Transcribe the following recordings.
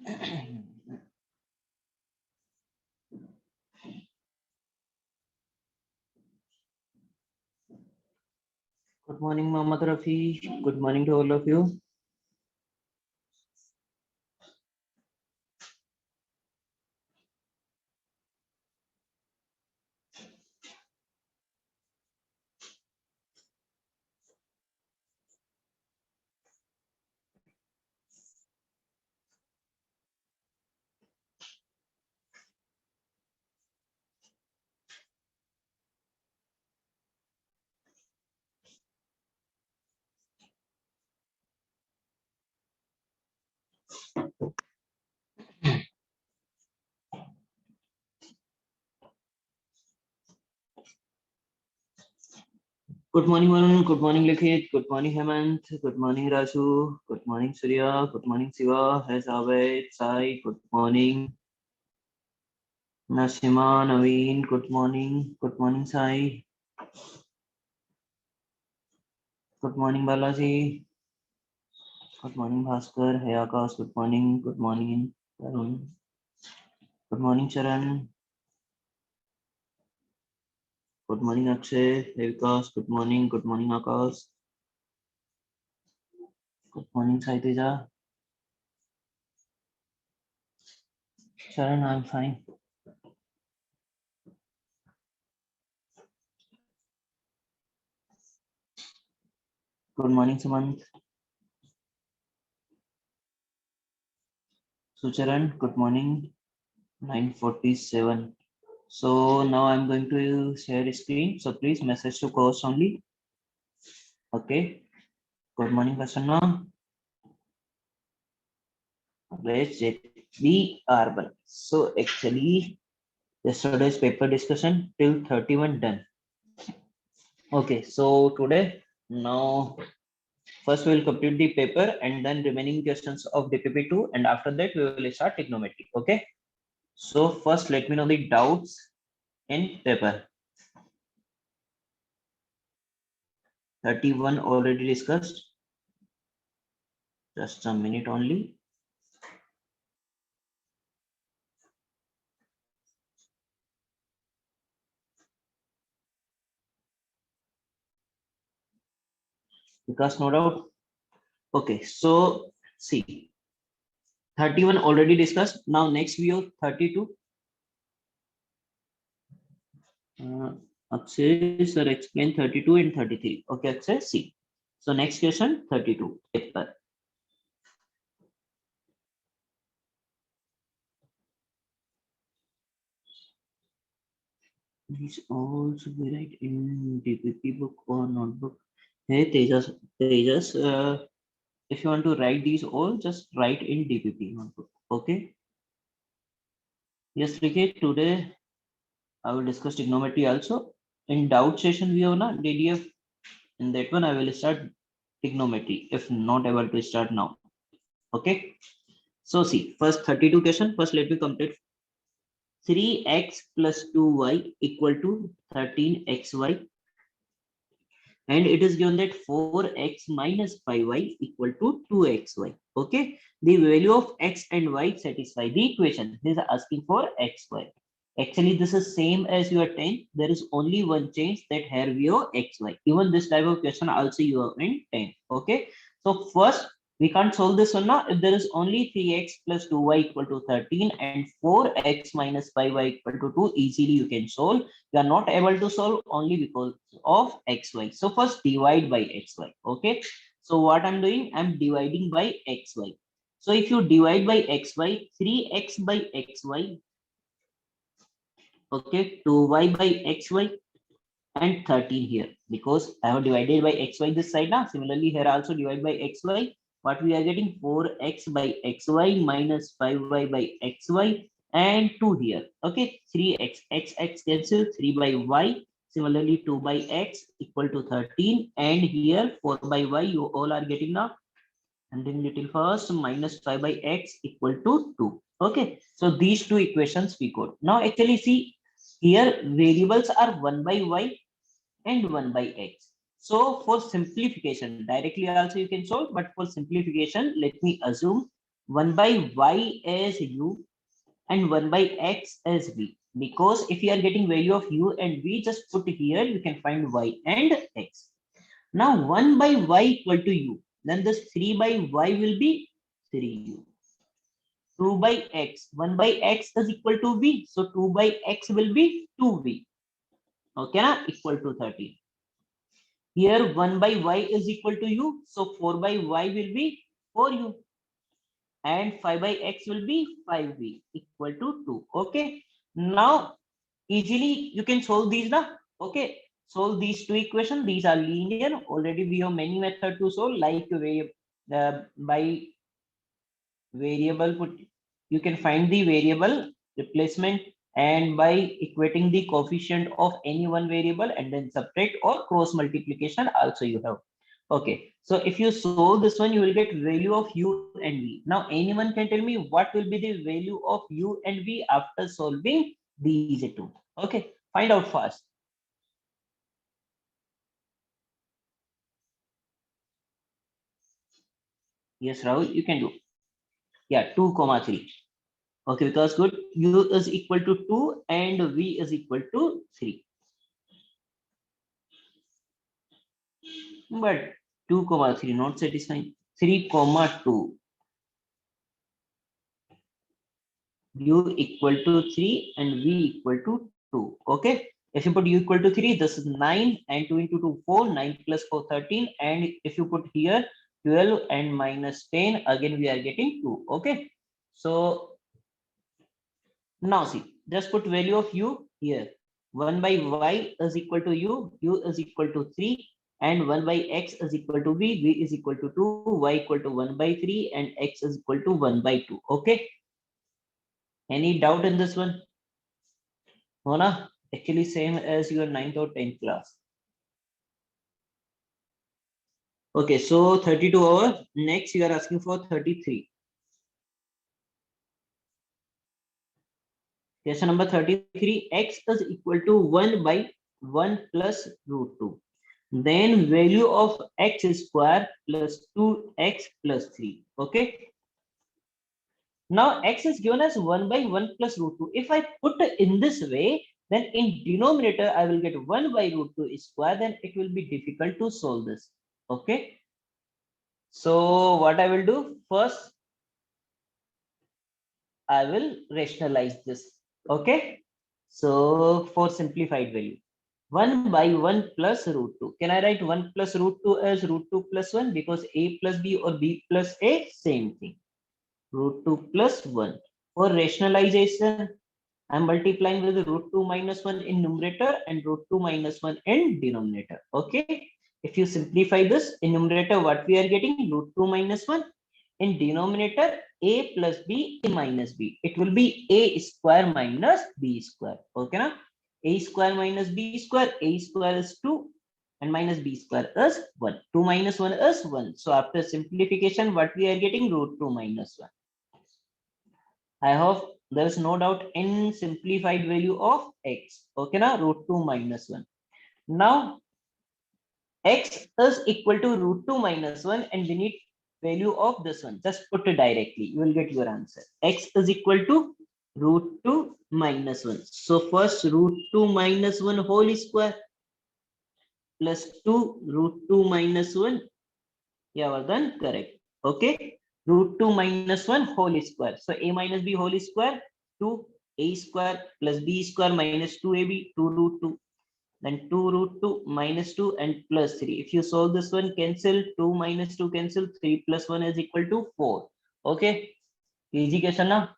Good morning, Mohammad Rafi. Good morning to all of you. Good morning, Varun. Good morning, Likhit. Good morning, Hemant. Good morning, Raju. Good morning, Surya. Good morning, Siva. Hai Javed, Sai. Good morning, Nasima, Naveen. Good morning. Good morning, Sai. Good morning, Balaji. Good morning, Bhaskar. Hey Akash. Good morning. Good morning, Varun. Good morning, Charan. Good morning, Akshay. Hey Vikas. Good morning. Good morning, Akash. Good morning, Sai Teja. Charan, I'm fine. Good morning, Sumant. Sucharan, good morning. 9:47. So now I'm going to share the screen. So please message to course only. Okay. Good morning, Prasanna. Let's be urban. So actually, yesterday's paper discussion till 31 done. Okay. So today, now first we will complete the paper and then remaining questions of DPP2, and after that we will start trigonometry. Okay. So first let me know the doubts in paper. 31 already discussed. Just a minute only. Because no doubt. Okay, so see, 31 already discussed. Now next view 32. Akshay sir explain 32 and 33. Okay, Akshay, see. So next question 32 paper. These all should be right in DPP book or notebook. Hey Tejas, if you want to write these all, just write in DPP notebook. Okay. Yes, Ricky, today I will discuss trigonometry also. In doubt session, we have na DDF. In that one, I will start trigonometry if not able to start now. Okay. So see, first 32 question. First, let me complete. 3x plus 2y equal to 13xy, and it is given that 4x minus 5y equal to 2xy. Okay. The value of x and y satisfy the equation. This is asking for xy. Actually, this is same as your 10. There is only one change, that here we have xy. Even this type of question also you have in 10. Okay. So first, we can't solve this one now. If there is only 3x plus 2y equal to 13 and 4x minus 5y equal to 2, easily you can solve. You are not able to solve only because of xy. So first divide by xy. Okay. So what I'm doing, I'm dividing by xy. So if you divide by xy, 3x by xy, okay, 2y by xy, and 13 here, because I have divided by xy this side now. Similarly, here also divide by xy. What we are getting, 4x by xy minus 5y by xy and 2 here. Okay, 3x, x cancel, 3 by y. Similarly, 2 by x equal to 13, and here 4 by y you all are getting now. And then little first, minus 5 by x equal to 2. Okay, so these two equations we got. Now actually see, here variables are 1 by y and 1 by x. So for simplification, directly also you can solve, but for simplification, let me assume 1 by y as u and 1 by x as v. Because if you are getting value of u and v, just put here, you can find y and x. Now 1 by y equal to u. Then this 3 by y will be 3u. 2 by x. 1 by x is equal to v. So 2 by x will be 2v. Okay, na? Equal to 13. Here 1 by y is equal to u. So 4 by y will be 4u. And 5 by x will be 5v equal to 2. Okay. Now easily you can solve these now. Okay. Solve these two equations. These are linear. Already we have many methods to solve, like by variable put, you can find the variable replacement, and by equating the coefficient of any one variable and then subtract, or cross multiplication also you have. Okay, so if you solve this one, you will get value of u and v. Now anyone can tell me what will be the value of u and v after solving these two. Okay, find out fast. Yes, Rahul, you can do. Yeah, 2 comma 3. Okay, because good, u is equal to 2 and v is equal to 3. But 2 comma 3 not satisfying. 3 comma 2. U equal to 3 and v equal to 2. Okay. If you put u equal to 3, this is 9 and 2 into 2, 4. 9 plus 4, 13. And if you put here 12 and minus 10, again we are getting 2. Okay. So now see, just put value of u here. 1 by y is equal to u is equal to 3, and 1 by x is equal to v is equal to 2, y equal to 1 by 3, and x is equal to 1 by 2. Okay. Any doubt in this one? Mona, actually same as your 9th or 10th class. Okay, so 32 over. Next, you are asking for 33. Question number 33, x is equal to 1 by 1 plus root 2. Then value of x square plus 2x plus 3. Okay. Now x is given as 1 by 1 plus root 2. If I put in this way, then in denominator, I will get 1 by root 2 square. Then it will be difficult to solve this. Okay. So what I will do first, I will rationalize this. Okay. So for simplified value, 1 by 1 plus root 2. Can I write 1 plus root 2 as root 2 plus 1? Because a plus b or b plus a, same thing. Root 2 plus 1. For rationalization, I'm multiplying with root 2 minus 1 in numerator and root 2 minus 1 in denominator. Okay. If you simplify this in numerator, what we are getting? Root 2 minus 1. In denominator, a plus b minus b. It will be a square minus b square. Okay, na? A square minus b square. A square is 2 and minus b square is 1. 2 minus 1 is 1. So after simplification, what we are getting? Root 2 minus 1. I hope there is no doubt in simplified value of x. Okay, na? Root 2 minus 1. Now, x is equal to root 2 minus 1 and we need value of this one. Just put it directly. You will get your answer. X is equal to root 2 minus 1. So first root 2 minus 1 whole square plus 2 root 2 minus 1. Yeah, well done. Correct. Okay. Root 2 minus 1 whole square. So a minus b whole square, 2 a square plus b square minus 2ab, 2 root 2. Then 2 root 2 minus 2 and plus 3. If you solve this one, cancel. 2 minus 2 cancel. 3 plus 1 is equal to 4. Okay. Easy question now.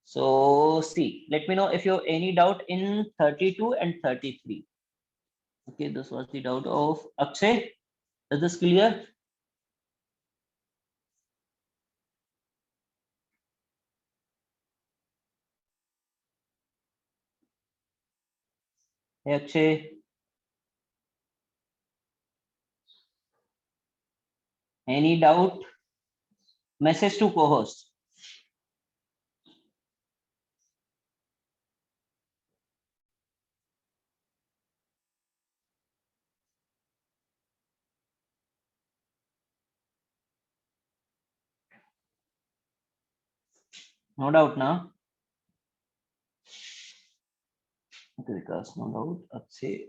So see, let me know if you have any doubt in 32 and 33. Okay, this was the doubt of Akshay. Is this clear? Hey, Akshay, any doubt? Message to co-host. No doubt now. Okay, because no doubt. Let's say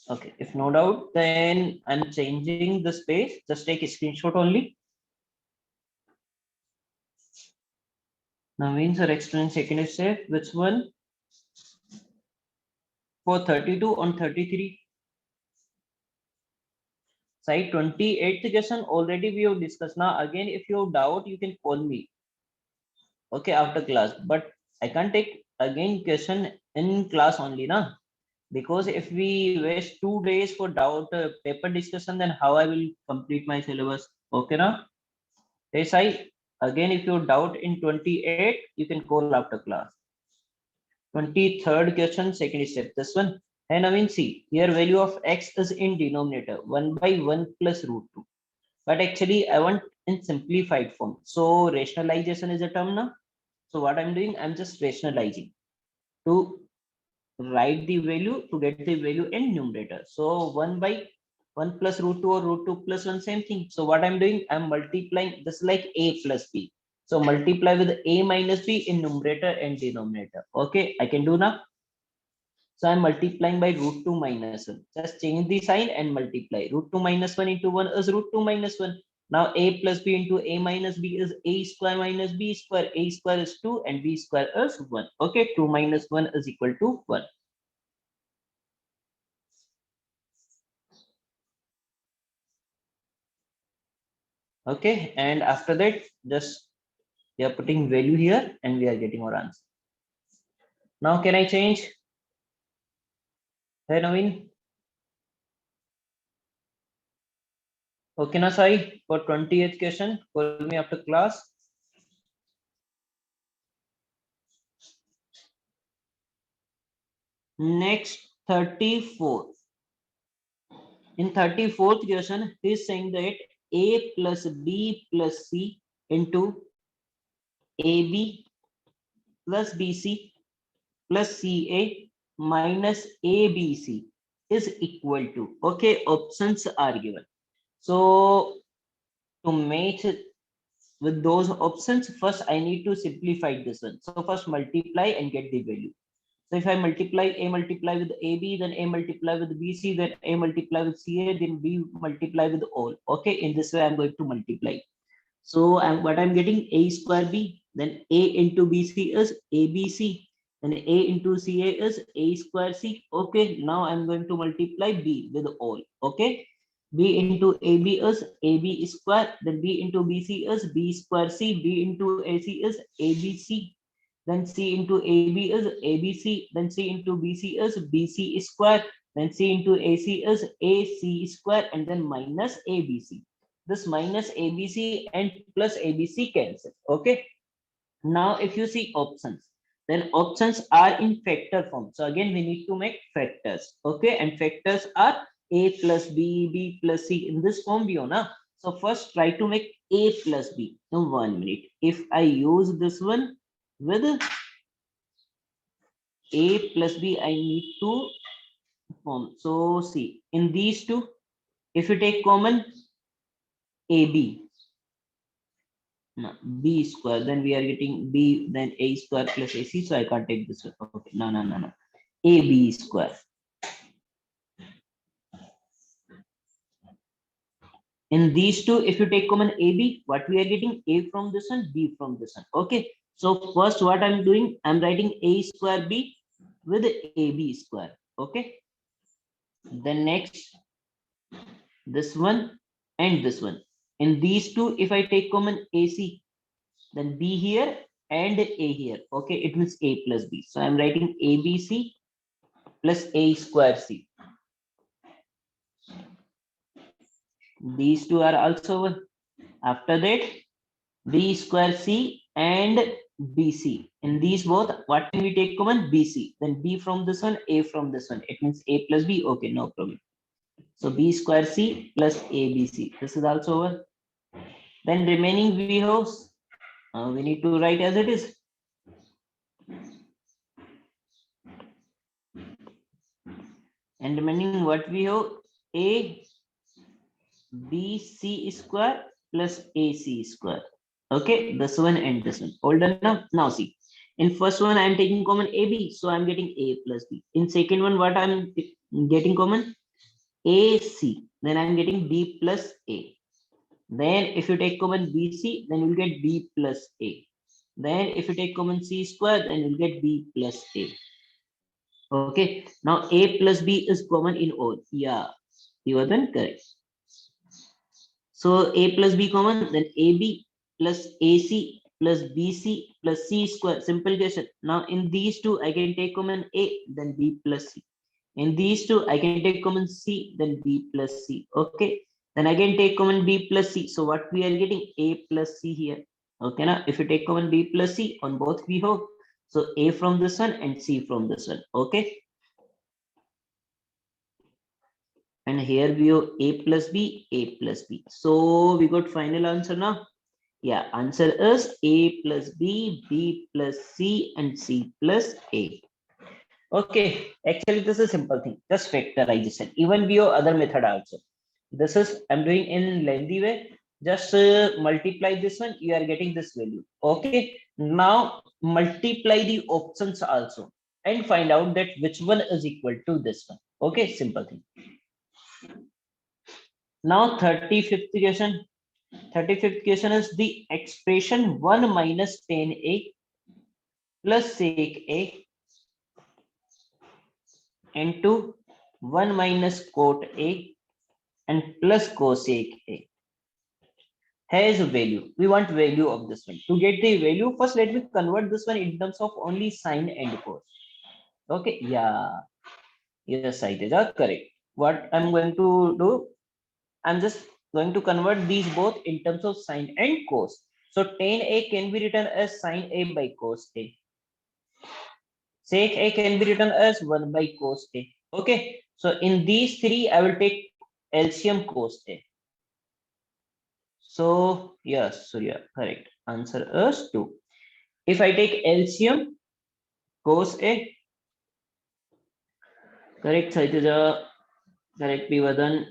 okay. If no doubt, then I'm changing the space. Just take a screenshot only. Now means are explain second step. Which one? For 32 on 33. Side 28th question already we have discussed. Now again, if you have doubt, you can call me. Okay, after class. But I can't take again question in class only, na? Because if we waste 2 days for doubt paper discussion, then how I will complete my syllabus? Okay, na? Yes, I again, if you doubt in 28, you can call after class. 23rd question, second step. This one. And I mean, see, here value of x is in denominator 1 by 1 plus root 2. But actually, I want in simplified form. So rationalization is a term now. So what I'm doing, I'm just rationalizing to write the value to get the value in numerator. So 1 by 1 plus root 2 or root 2 plus 1, same thing. So what I'm doing, I'm multiplying this like a plus b. So multiply with a minus b in numerator and denominator. Okay, I can do now. So I'm multiplying by root 2 minus 1. Just change the sign and multiply. Root 2 minus 1 into 1 is root 2 minus 1. Now a plus b into a minus b is a square minus b square. A square is 2 and b square is 1. Okay, 2 minus 1 is equal to 1. Okay, and after that, just we are putting value here and we are getting our answer. Now can I change? Hey Naveen. Okay, na Sai, for 20th question, call me after class. Next, 34. In 34th question, he is saying that a plus b plus c into ab plus bc plus ca minus abc is equal to, okay, options are given. So to match with those options, first I need to simplify this one. So first multiply and get the value. So if I multiply a multiply with ab, then a multiply with bc, then a multiply with ca, then b multiply with all. Okay, in this way I'm going to multiply. So what I'm getting a square b, then a into bc is abc, then a into ca is a square c. Okay, now I'm going to multiply b with all. Okay, b into ab is ab square, then b into bc is b square c, b into ac is abc, then c into ab is abc, then c into bc is bc square, then c into ac is ac square, and then minus abc. This minus abc and plus abc cancel. Okay, now if you see options, then options are in factor form. So again we need to make factors. Okay, and factors are a plus b, b plus c. In this form we na. So first try to make a plus b. Now 1 minute, if I use this one with a plus b, I need to form. So see, in these two, if you take common ab, no, b square, then we are getting b, then a square plus ac. So I can't take this one. Okay, no. AB square. In these two, if you take common AB, what we are getting? A from this one, B from this one. Okay. So first what I'm doing, I'm writing A square B with AB square. Okay. Then next, this one and this one. In these two, if I take common AC, then B here and A here. Okay. It means A plus B. So I'm writing ABC plus A square C. These two are also one. After that, B square C and BC. In these both, what can we take common? BC. Then B from this one, A from this one. It means A plus B. Okay, no problem. So B square C plus ABC. This is also one. Then remaining we have, we need to write as it is. And remaining what we have? A BC square plus AC square. Okay, this one and this one. All done now. Now see, in first one I am taking common AB, so I'm getting A plus B. In second one, what I'm getting common? AC. Then I'm getting B plus A. Then if you take common BC, then you'll get B plus A. Then if you take common C square, then you'll get B plus A. Okay, now A plus B is common in all. Yeah, you are then correct. So A plus B common, then AB plus AC plus BC plus C square. Simple question. Now in these two, I can take common A, then B plus C. In these two, I can take common C, then B plus C. Okay. Then I can take common B plus C. So what we are getting? A plus C here. Okay. Now if you take common B plus C on both we have. So A from this one and C from this one. Okay. And here we have A plus B, A plus B. So we got final answer now. Yeah, answer is A plus B, B plus C, and C plus A. Okay, actually this is simple thing. Just factorization. Even we have other method also. This is I'm doing in lengthy way. Just multiply this one. You are getting this value. Okay. Now multiply the options also and find out that which one is equal to this one. Okay, simple thing. Now 35th question. 35th question is the expression 1 minus tan A plus sec A into 1 minus cot A and plus cosec A has a value. We want value of this one. To get the value, first let me convert this one in terms of only sine and cos. Okay, yeah. Yes, Saiteja, correct. What I'm going to do, I'm just going to convert these both in terms of sine and cos. So tan A can be written as sine A by cos A. Sec A can be written as 1 by cos A. Okay. So in these three, I will take LCM cos A. So yes, so yeah, correct. Answer is 2. If I take LCM cos A, correct, Saitija, correct, Pivadan.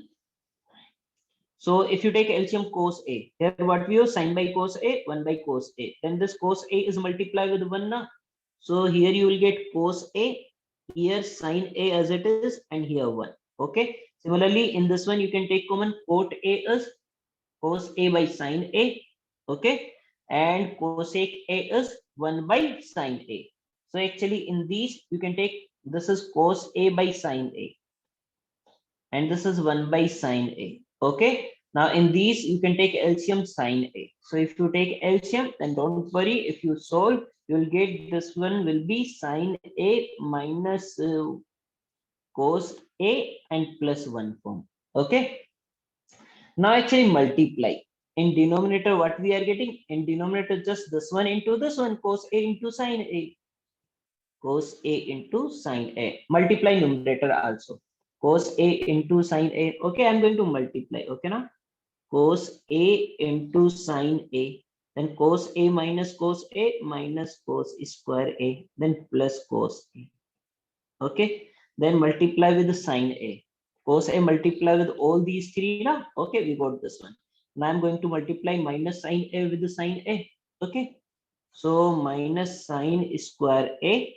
So if you take LCM cos A, here what we have sine by cos A, 1 by cos A. Then this cos A is multiplied with 1 na. So here you will get cos A, here sine A as it is, and here 1. Okay. Similarly, in this one, you can take common cot A is cos A by sine A. Okay. And cosec A is 1 by sine A. So actually in these, you can take this is cos A by sine A. And this is 1 by sine A. Okay. Now in these, you can take LCM sine A. So if you take LCM, then don't worry. If you solve, you'll get this one will be sine A minus cos A and plus 1 form. Okay. Now actually multiply. In denominator, what we are getting? In denominator, just this one into this one, cos A into sine A. Cos A into sine A. Multiply numerator also. Cos A into sine A. Okay, I'm going to multiply. Okay, now cos A into sine A. Then cos A minus cos A minus cos square A. Then plus cos A. Okay, then multiply with the sine A. Cos A multiply with all these three now. Okay, we got this one. Now I'm going to multiply minus sine A with the sine A. Okay, so minus sine square A,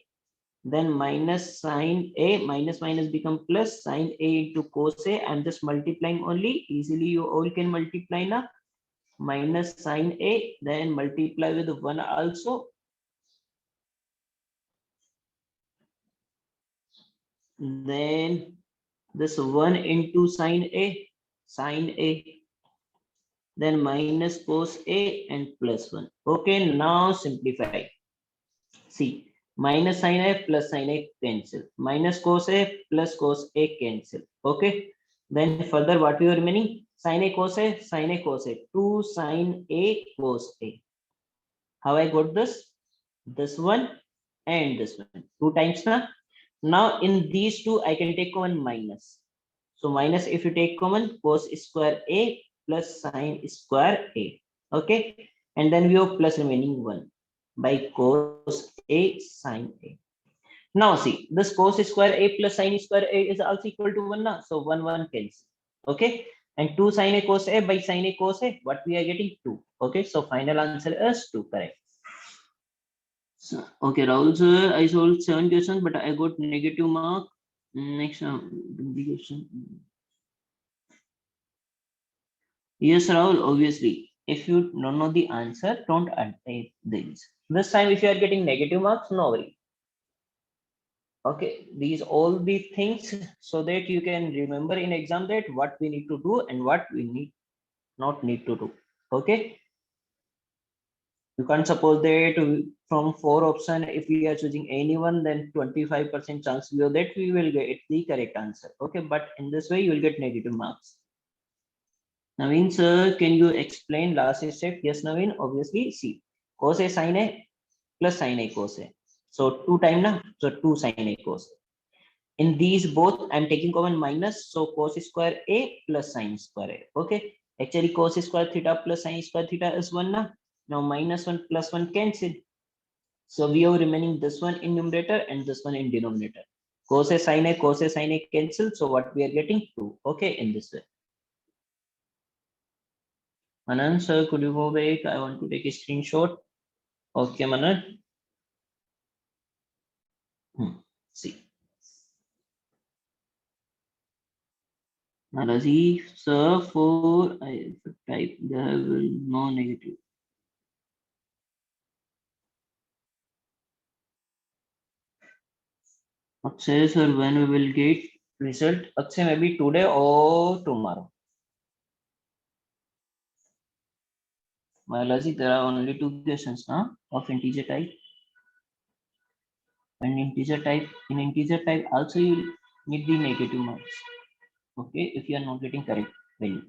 then minus sine A, minus minus become plus sine A into cos A. I'm just multiplying only. Easily you all can multiply now. Minus sine A, then multiply with 1 also. Then this 1 into sine A, then minus cos A and plus 1. Okay, now simplify. See, minus sine A plus sine A cancel. Minus cos A plus cos A cancel. Okay, then further what we are remaining? Sine A cos A, sine A cos A. 2 sine A cos A. How I got this? This one and this one. 2 times now. Now in these two, I can take common minus. So minus if you take common cos square A plus sine square A. Okay. And then we have plus remaining 1 by cos A sine A. Now see, this cos square A plus sine square A is also equal to 1 now. So 1 1 cancel. Okay. And 2 sin a cos a by sin a cos a, what we are getting? 2. Okay, so final answer is 2, correct. So, okay, Rahul sir, I solved 7 questions, but I got negative mark. Next the question. Yes, Rahul, obviously. If you don't know the answer, don't attempt this. This time, if you are getting negative marks, no worry. Okay, these all the things so that you can remember in exam that what we need to do and what we need not need to do. Okay, you can't suppose that from 4 option, if we are choosing anyone, then 25% chance that we will get the correct answer. Okay, but in this way, you will get negative marks. Naveen sir, can you explain last step? Yes, Naveen, obviously, see, cos A sin A plus sin A cos A. So 2 time na, so 2 sin A cos A. In these both, I'm taking common minus, so cos square A plus sin square A. Okay, actually cos square theta plus sin square theta is 1 na. Now minus 1 plus 1 cancel. So we have remaining this one in numerator and this one in denominator. Cos A sin A cancel. So what we are getting? 2. Okay, in this way. Manan sir, could you go back? I want to take a screenshot. Okay, Manan. See. Narazi, sir, for I type there will no negative. Akshay sir, when we will get result? Akshay, maybe today or tomorrow. Biology, there are only 2 questions now of integer type. And integer type, in integer type also you need the negative marks. Okay, if you are not getting correct value.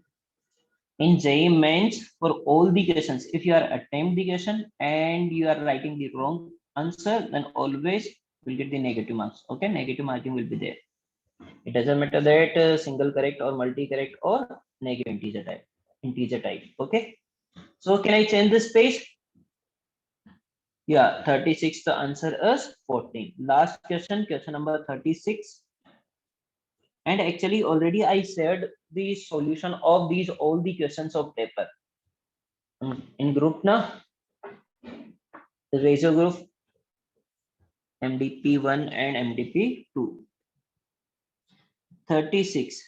In JEE Mains, for all the questions, if you are attempt the question and you are writing the wrong answer, then always will get the negative marks. Okay, negative marking will be there. It doesn't matter that single correct or multi correct or negative integer type. Integer type. Okay. So can I change this page? Yeah, 36. The answer is 14. Last question, question number 36. And actually, already I shared the solution of these all the questions of paper in group now. The ratio group MDP1 and MDP2. 36.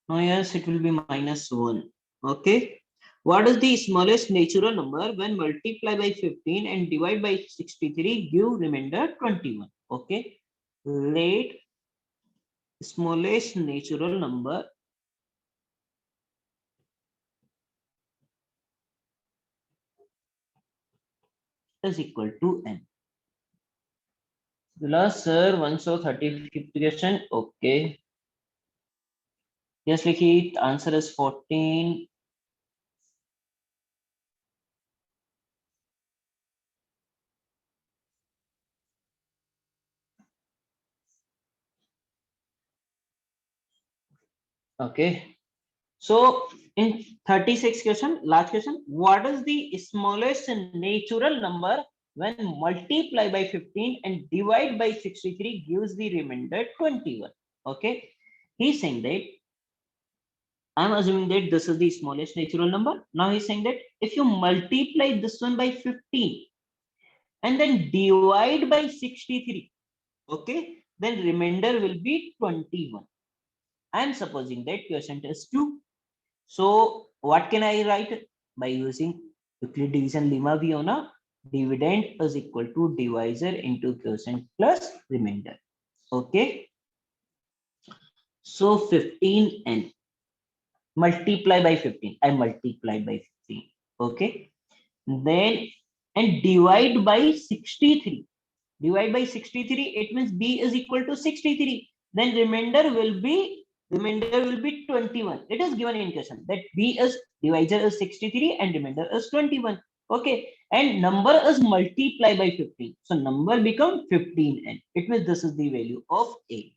No, yes, it will be -1. Okay. What is the smallest natural number when multiply by 15 and divide by 63 give remainder 21? Okay. Let smallest natural number is equal to n. Last sir, 135th question. Okay. Yes, Likhi, answer is 14. Okay. So in 36 question, last question, what is the smallest natural number when multiply by 15 and divide by 63 gives the remainder 21? Okay. He's saying that I'm assuming that this is the smallest natural number. Now he's saying that if you multiply this one by 15 and then divide by 63, okay, then remainder will be 21. I'm supposing that quotient is 2. So what can I write? By using Euclid division lemma we own dividend is equal to divisor into quotient plus remainder. Okay. So 15n multiply by 15. I multiply by 15. Okay. Then and divide by 63. Divide by 63, it means b is equal to 63. Then remainder will be 21. It is given in question that b is divisor is 63 and remainder is 21. Okay, and number is multiplied by 15. So number become 15n. It means this is the value of a.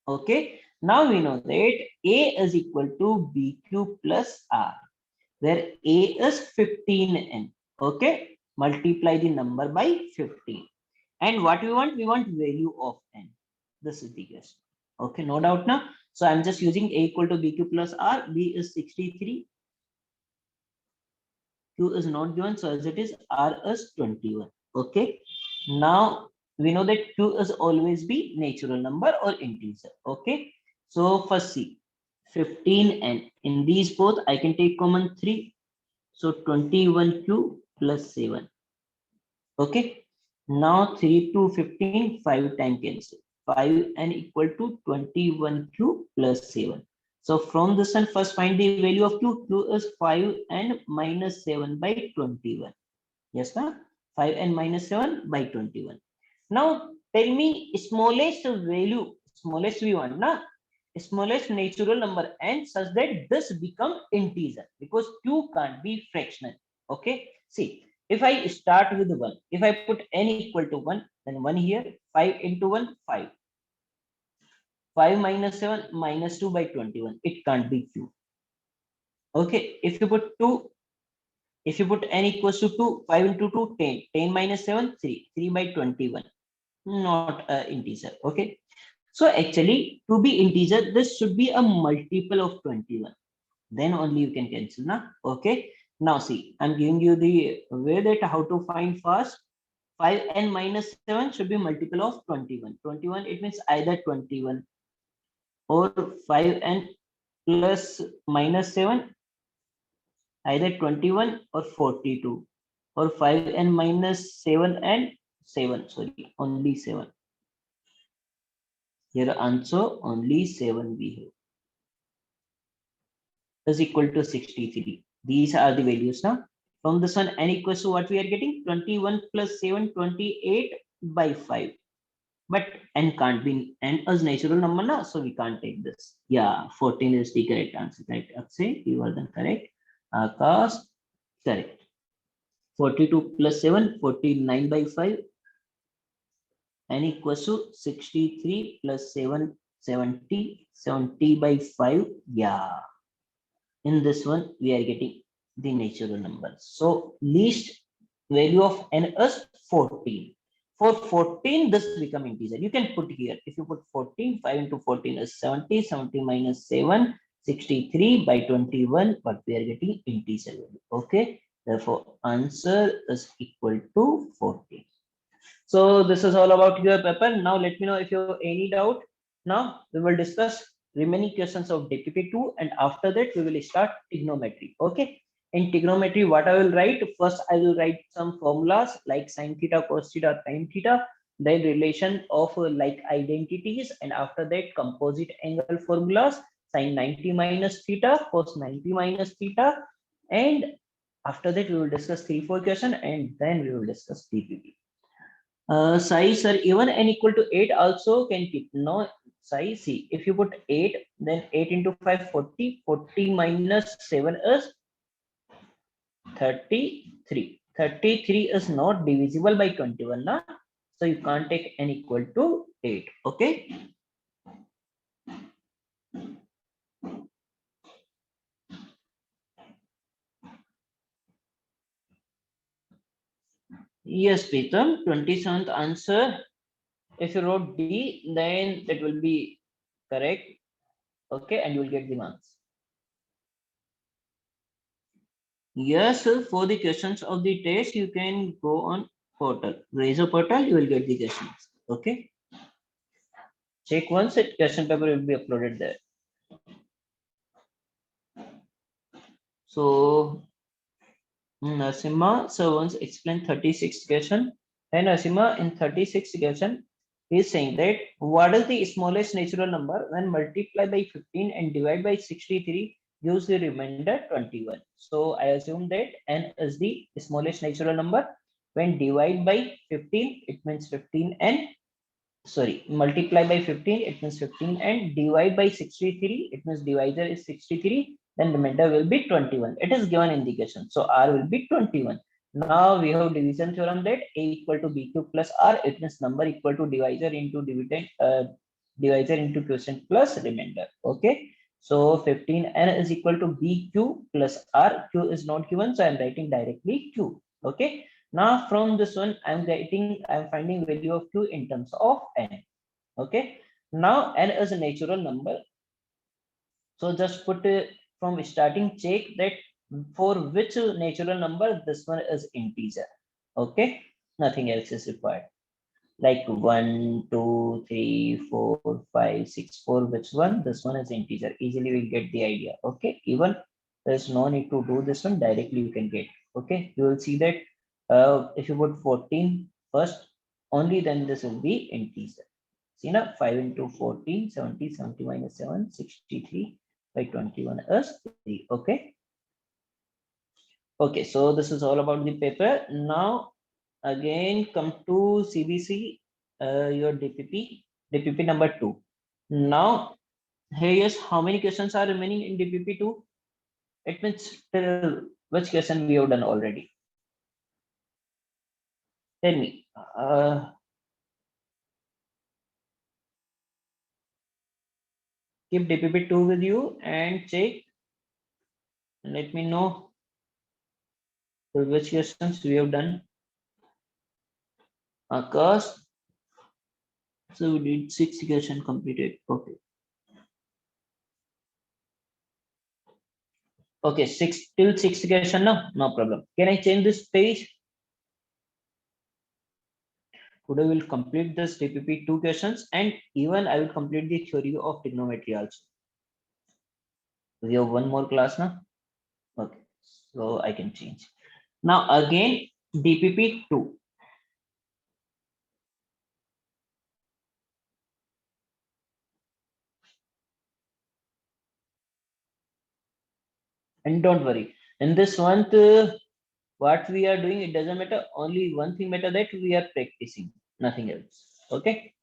Okay, now we know that a is equal to bq plus r, where a is 15n. Okay, multiply the number by 15. And what we want? We want value of n. This is the question. Okay, no doubt now. So I'm just using A equal to BQ plus R. B is 63. Q is not given, so as it is, R is 21. Okay. Now we know that Q is always be natural number or integer. Okay. So first see 15 and in these both I can take common 3. So 21Q plus 7. Okay. Now 3 to 15, 5 time cancel. 5 and equal to 21Q plus 7. So from this one, first find the value of Q. Q is 5 and minus 7 by 21. Yes, na? 5 and minus 7 by 21. Now tell me smallest value, smallest we want, na? Smallest natural number and such that this become integer because Q can't be fractional. Okay. See, if I start with 1, if I put n equal to 1, then 1 here, 5 into 1, 5. 5 minus 7 minus 2 by 21. It can't be Q. Okay. If you put 2, if you put n equals to 2, 5 into 2, 10. 10 minus 7, 3. 3 by 21. Not integer. Okay. So actually, to be integer, this should be a multiple of 21. Then only you can cancel. Na? Okay. Now see, I'm giving you the way that how to find first. 5 and minus 7 should be multiple of 21. 21, it means either 21 or 5 and plus minus 7, either 21 or 42, or 5 and minus 7 and 7, sorry, only 7. Here answer only 7 we have is equal to 63. These are the values now. From this one, n equals to what we are getting? 21 plus 7, 28 by 5. But n can't be, n is natural number now, so we can't take this. Yeah, 14 is the correct answer. Right, Akshay, you are then correct. Akash, correct. 42 plus 7, 49 by 5. N equals to 63 plus 7, 70. 70 by 5. Yeah. In this one, we are getting the natural numbers. So least value of n is 14. For 14, this become integer. You can put here. If you put 14, 5 into 14 is 70. 70 minus 7, 63 by 21. But we are getting integer value. Okay. Therefore, answer is equal to 14. So this is all about your paper. Now let me know if you have any doubt. Now we will discuss remaining questions of DPP2 and after that we will start trigonometry. Okay. In trigonometry, what I will write? First, I will write some formulas like sine theta, cos theta, sin theta, then relation of like identities, and after that composite angle formulas, sine 90 minus theta, cos 90 minus theta, and after that we will discuss 3-4 question and then we will discuss DPP. Sai sir, even n equal to 8 also can keep. No, Sai, see, if you put 8, then 8 into 5, 40. 40 minus 7 is 33. 33 is not divisible by 21, na? So you can't take n equal to 8. Okay. Yes, Pritam, 27th answer. If you wrote D, then that will be correct. Okay, and you will get the marks. Yes, for the questions of the test, you can go on portal. Raise a portal, you will get the questions. Okay. Check once it question paper will be uploaded there. So Nasima, so once explain 36 question. And Nasima in 36 question is saying that what is the smallest natural number when multiplied by 15 and divide by 63 gives the remainder 21. So I assume that n is the smallest natural number. When divide by 15, it means 15 and sorry, multiply by 15, it means 15 and divide by 63, it means divisor is 63, then remainder will be 21. It is given in the question. So R will be 21. Now we have division theorem that A equal to BQ plus R, it means number equal to divisor into dividend, divisor into quotient plus remainder. Okay. So 15n is equal to BQ plus R. Q is not given, so I'm writing directly Q. Okay. Now from this one, I'm finding value of Q in terms of n. Okay. Now n is a natural number. So just put from starting check that for which natural number this one is integer. Okay, nothing else is required. Like 1, 2, 3, 4, 5, 6, 4. Which one? This one is integer. Easily we'll get the idea. Okay, even there's no need to do this one directly. You can get. Okay, you will see that if you put 14 first, only then this will be integer. See now, 5 into 14, 70, 70 minus 7, 63 by 21 is 3. Okay. Okay, so this is all about the paper. Now, again, come to CBC, your DPP number 2. Now, here is how many questions are remaining in DPP 2? It means till which question we have done already. Tell me. Keep DPP 2 with you and check. Let me know which questions we have done. Cause so we did 6 question completed. Okay. Okay, 6 till 6 question now, no problem. Can I change this page? Today we'll complete this DPP 2 questions and even I will complete the theory of trigonometry also. We have one more class now. Okay, so I can change. Now again, DPP 2. And don't worry, in this month, what we are doing, it doesn't matter. Only one thing matter, that we are practicing, nothing else. Okay.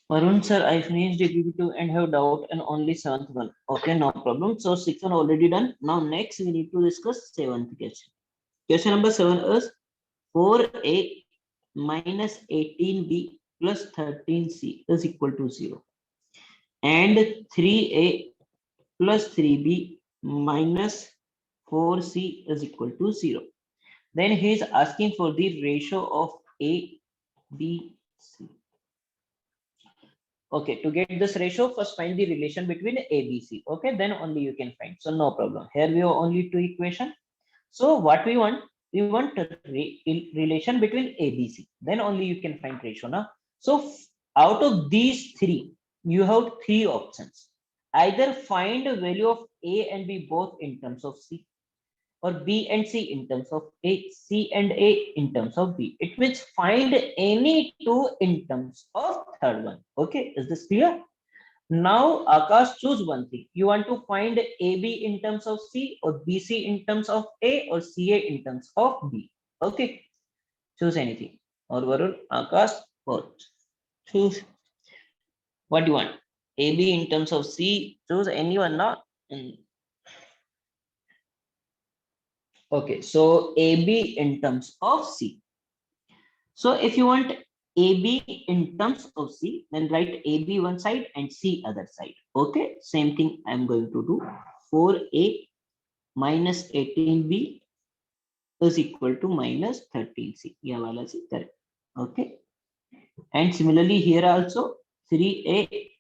Varun sir, I finished DPP2 and have doubt and only 7th one. Okay, no problem. So 6th one already done. Now next we need to discuss 7th question. Question number 7 is 4a minus 18b plus 13c is equal to 0. And 3a plus 3b minus 4c is equal to 0. Then he is asking for the ratio of a, b, c. Okay, to get this ratio, first find the relation between A, B, C. Okay, then only you can find. So no problem. Here we have only 2 equations. So what we want a relation between A, B, C. Then only you can find ratio now. So out of these 3, you have 3 options. Either find a value of A and B both in terms of C, or B and C in terms of A, C and A in terms of B. It means find any 2 in terms of third one. Okay, is this clear? Now Akash, choose one thing. You want to find AB in terms of C, or BC in terms of A, or CA in terms of B. Okay, choose anything. Or Varun, Akash, both. Choose what you want. AB in terms of C, choose anyone, not. Okay, so AB in terms of C. So if you want AB in terms of C, then write AB one side and C other side. Okay, same thing I'm going to do. 4A minus 18B is equal to minus 13C. Yeah, wala si correct. Okay. And similarly here also 3A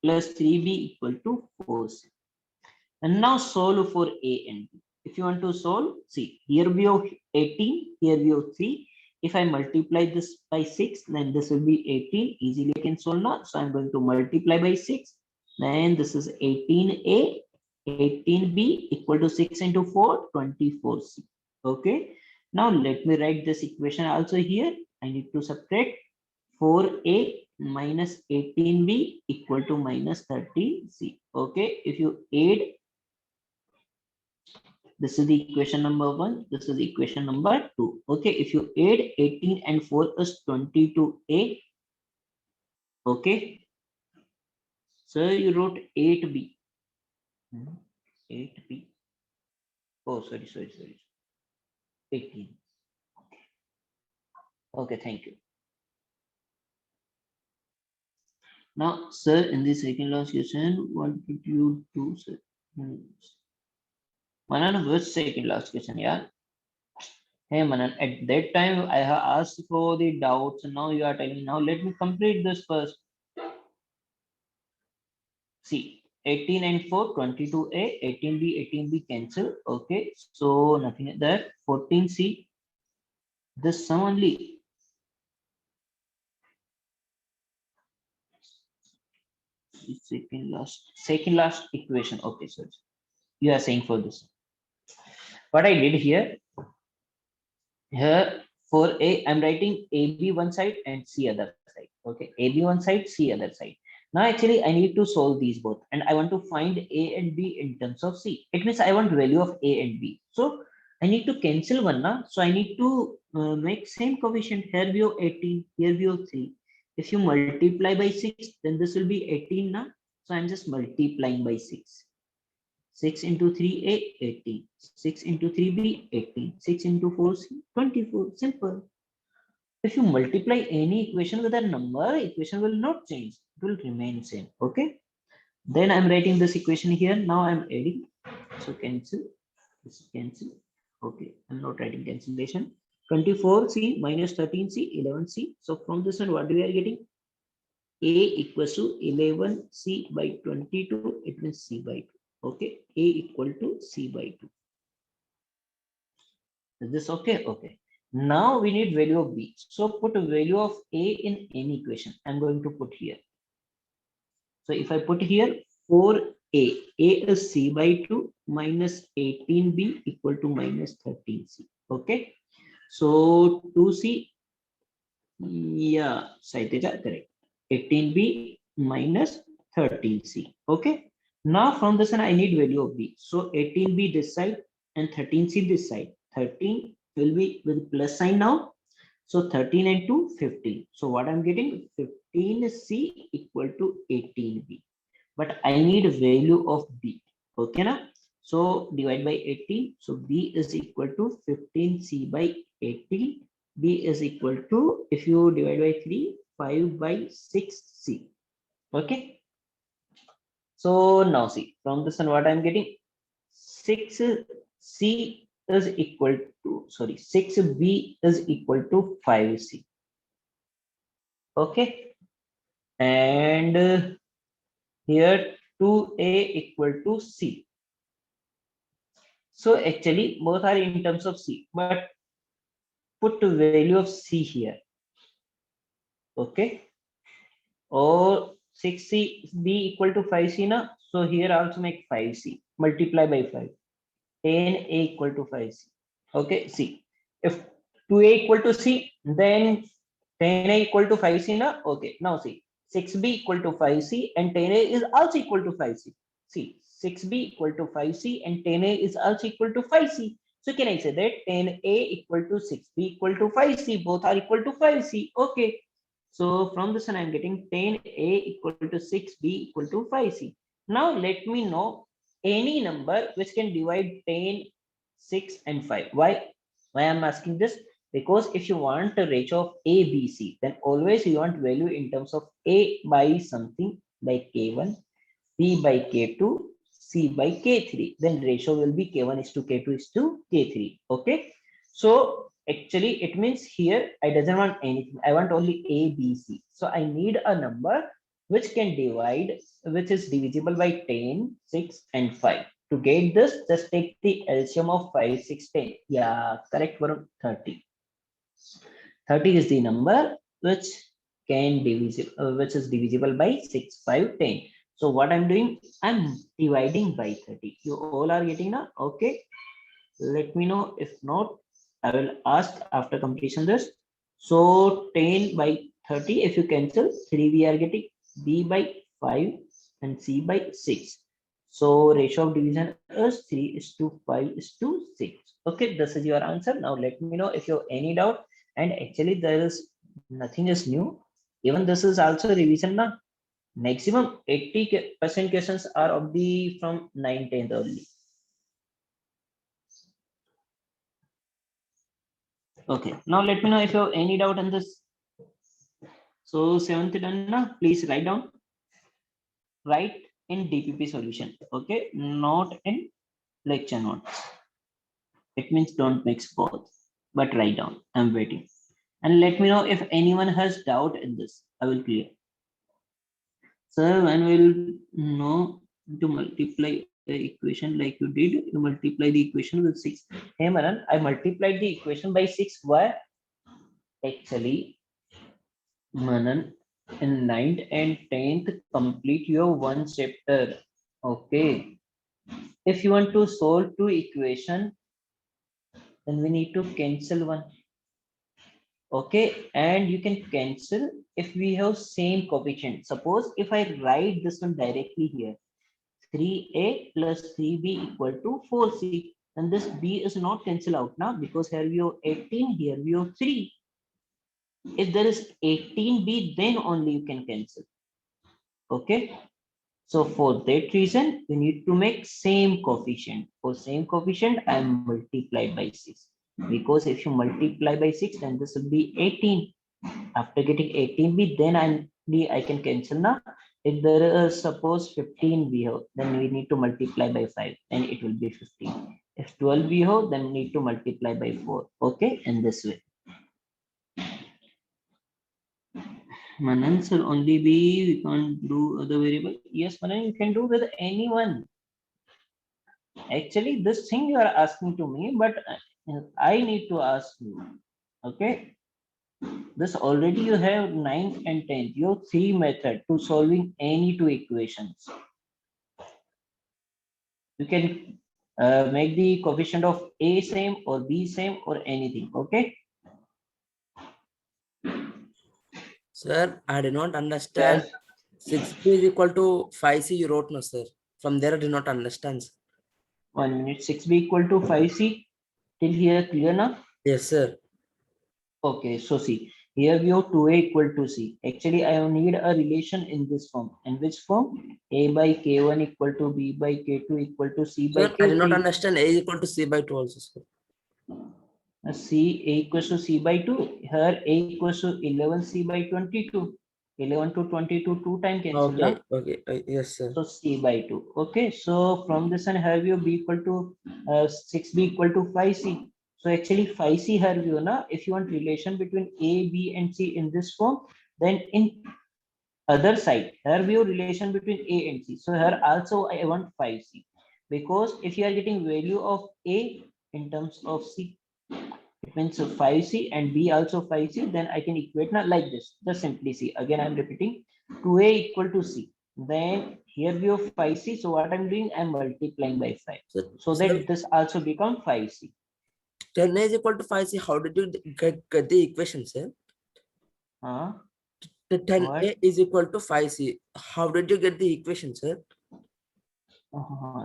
plus 3B equal to 4C. And now solve for A and B. If you want to solve, see, here we have 18, here we have 3. If I multiply this by 6, then this will be 18. Easily I can solve now. So I'm going to multiply by 6. Then this is 18A, 18B equal to 6 into 4, 24C. Okay. Now let me write this equation also here. I need to subtract 4A minus 18B equal to minus 13C. Okay. If you add, this is the equation number 1. This is equation number 2. Okay, if you add 18 and 4 is 22A. Okay, so you wrote 8B. 8B. Oh, sorry. 18. Okay, thank you. Now, sir, in the second last question, what did you do, sir? Manan, which second last question, yeah? Hey Manan, at that time I have asked for the doubts. Now you are telling, now let me complete this first. See, 18 and 4, 22a, 18b, 18b cancel. Okay, so nothing there. 14c, this sum only. Second last equation. Okay, so you are saying for this. What I did here for a, I'm writing AB one side and C other side. Okay, AB one side, C other side. Now actually I need to solve these both and I want to find A and B in terms of C. It means I want value of A and B. So I need to cancel one now. So I need to make same coefficient. Here we have 18, here we have 3. If you multiply by 6, then this will be 18 now. So I'm just multiplying by 6. 6 into 3a, 18. 6 into 3b, 18. 6 into 4c, 24. Simple. If you multiply any equation with a number, equation will not change. It will remain same. Okay. Then I'm writing this equation here. Now I'm adding. So cancel. This is cancel. Okay. I'm not writing cancellation. 24c minus 13c, 11c. So from this one, what we are getting? A equals to 11c by 22. It means c by 2. Okay. A equal to c by 2. Is this okay? Okay. Now we need value of b. So put a value of a in any equation. I'm going to put here. So if I put here 4a, a is c by 2 minus 18b equal to minus 13c. Okay. So 2c, yeah, side is correct. 18b minus 13c. Okay. Now from this one I need value of b. So 18b this side and 13c this side. 13 will be with plus sign now. So 13 and 2, 15. So what I'm getting? 15c equal to 18b. But I need value of b. Okay na? So divide by 18. So b is equal to 15c by 18. B is equal to, if you divide by 3, 5 by 6c. Okay. So now see, from this one what I'm getting? 6c is equal to, sorry, 6b is equal to 5c. Okay. And here 2a equal to c. So actually both are in terms of c, but put the value of c here. Okay. Or 6c b equal to 5c na. So here also make 5c. Multiply by 5. 10a equal to 5c. Okay. See. If 2a equal to c, then 10a equal to 5c na. Okay. Now see. 6b equal to 5c and 10a is also equal to 5c. See. 6b equal to 5c and 10a is also equal to 5c. So can I say that 10a equal to 6b equal to 5c, both are equal to 5c. Okay. So from this one, I'm getting 10a equal to 6b equal to 5c. Now let me know any number which can divide 10, 6 and 5. Why I'm asking this? Because if you want a ratio of a, b, c, then always you want value in terms of a by something like k1, b by k2, c by k3. Then ratio will be k1 is to k2 is to k3. Okay. So actually it means here I doesn't want anything. I want only a, b, c. So I need a number which can divide, which is divisible by 10, 6 and 5. To get this, just take the LCM of 5, 6, 10. Yeah, correct for 30. 30 is the number which can divisible, which is divisible by 6, 5, 10. So what I'm doing, I'm dividing by 30. You all are getting now? Okay. Let me know. If not, I will ask after completion this. So 10 by 30, if you cancel 3, we are getting b by 5 and c by 6. So ratio of division is 3 is to 5 is to 6. Okay, this is your answer. Now let me know if you have any doubt. And actually there is nothing is new. Even this is also revision now. Maximum 80% questions are of the from 9, 10th only. Okay, now let me know if you have any doubt on this. So 7th done now, please write down. Write in DPP solution. Okay, not in lecture notes. It means don't mix both, but write down. I'm waiting. And let me know if anyone has doubt in this. I will clear. Sir, when will know to multiply the equation like you did, you multiply the equation with 6. Hey Manan, I multiplied the equation by 6. Why? Actually, Manan, in 9th and 10th, complete your one chapter. Okay. If you want to solve two equation, then we need to cancel one. Okay, and you can cancel if we have same coefficient. Suppose if I write this one directly here, 3a plus 3b equal to 4c, and this b is not cancel out now because here we have 18, here we have 3. If there is 18b, then only you can cancel. Okay, so for that reason, we need to make same coefficient. For same coefficient, I am multiplied by 6. Because if you multiply by 6, then this will be 18. After getting 18b, then I can cancel now. If there is suppose 15 we have, then we need to multiply by 5, and it will be 15. If 12 we have, then we need to multiply by 4. Okay, in this way. Manan will only be, we can't do other variable. Yes, Manan, you can do with anyone. Actually, this thing you are asking to me, but I need to ask you. Okay. This already you have 9th and 10th. You have three method to solving any two equations. You can make the coefficient of A same or B same or anything. Okay. Sir, I did not understand. 6b is equal to 5c you wrote, no sir. From there I did not understand. 1 minute. 6b equal to 5c. Till here clear now? Yes, sir. Okay, so see, here we have 2a equal to c. Actually, I need a relation in this form. In which form? A by k1 equal to b by k2 equal to c by Sir, I did not k3. understand a is equal to c by 2 also, sir. C a equals to c by 2. Here a equals to 11c by 22. 11 to 22, 2 time cancel, Okay, na? okay. Yes, sir. So c by 2. Okay, so from this one, here we have b equal to 6b equal to 5c. So actually 5c here we have, na? If you want relation between a, b, and c in this form, then in other side, here we have relation between a and c. So here also I want 5c, because if you are getting value of a in terms of c, it means 5c and b also 5c, then I can equate now like this. Just simply see. Again, I'm repeating 2a equal to c. Then here we have 5c. So what I'm doing, I'm multiplying by 5. So Sir, that this also become 5c. 10a is equal to 5c. How did you get the equation, sir? Huh? The 10a What? is equal to 5c. How did you get the equation, sir?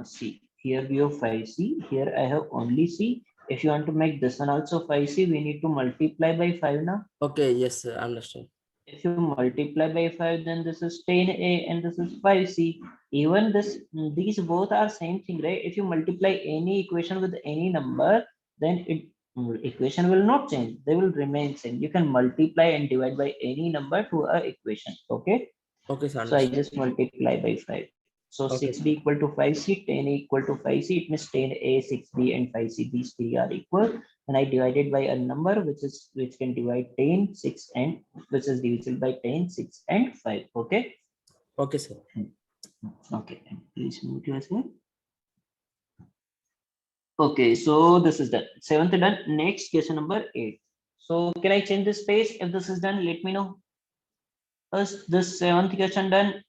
See, here we have 5c. Here I have only c. If you want to make this one also 5c, we need to multiply by 5 now. Okay, yes, sir. I understand. If you multiply by 5, then this is 10a and this is 5c. Even this, these both are same thing, right? If you multiply any equation with any number, then equation will not change. They will remain same. You can multiply and divide by any number to a equation. Okay. Okay, sir. So I Understand. just multiply by 5. So Okay, 6b equal to 5c, 10a equal to 5c. It means 10a, 6b, and 5c. These three are equal. And I divided by a number which can divide 10, 6, and which is divisible by 10, 6, and 5. Okay. okay, sir. Okay. Please mute yourself. Okay. So this is done. Seventh done. Next question number 8. So can I change this space? If this is done, let me know. First, this seventh question done.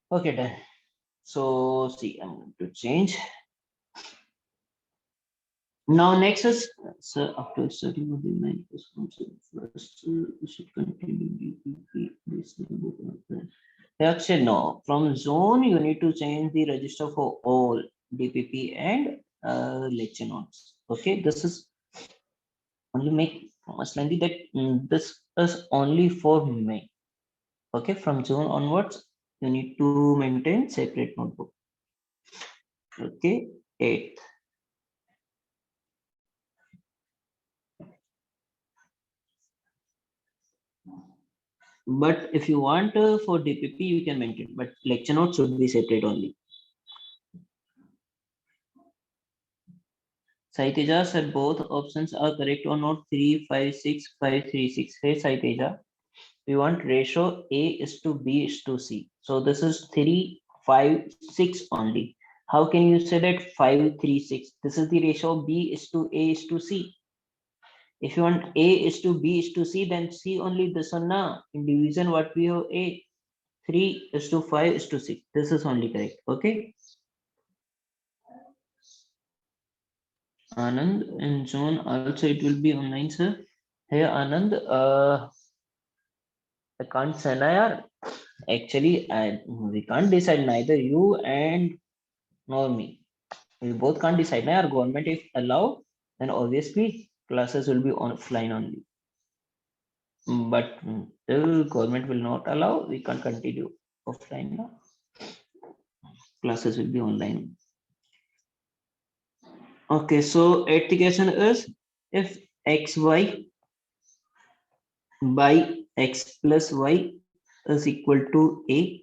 Okay, done. So see, I'm going to change. Now next is, so after studying with the main responsible first, we should continue DPP this number. Actually, no. From zone, you need to change the register for all DPP and lecture notes. Okay, this is only make much lengthy that this is only for May. Okay, from June onwards, you need to maintain separate notebook. Okay, 8th. But if you want for DPP, you can maintain, but lecture notes should be separate only. Saiteja said both options are correct or not. 3, 5, 6, 5, 3, 6. Hey Saiteja, we want ratio A is to B is to C. So this is 3, 5, 6 only. How can you say that 5, 3, 6? This is the ratio B is to A is to C. If you want A is to B is to C, then C only this one now. In division, what we have A? 3 is to 5 is to 6. This is only correct. Okay. Anand and John also it will be online, sir. Hey Anand, I can't say na yaar. Actually, we can't decide, neither you and nor me. We both can't decide na yaar. Government if allow, then obviously classes will be offline only. But till government will not allow, we can't continue offline. Na? Classes will be online. Okay, so eighth question is if xy by x plus y is equal to a,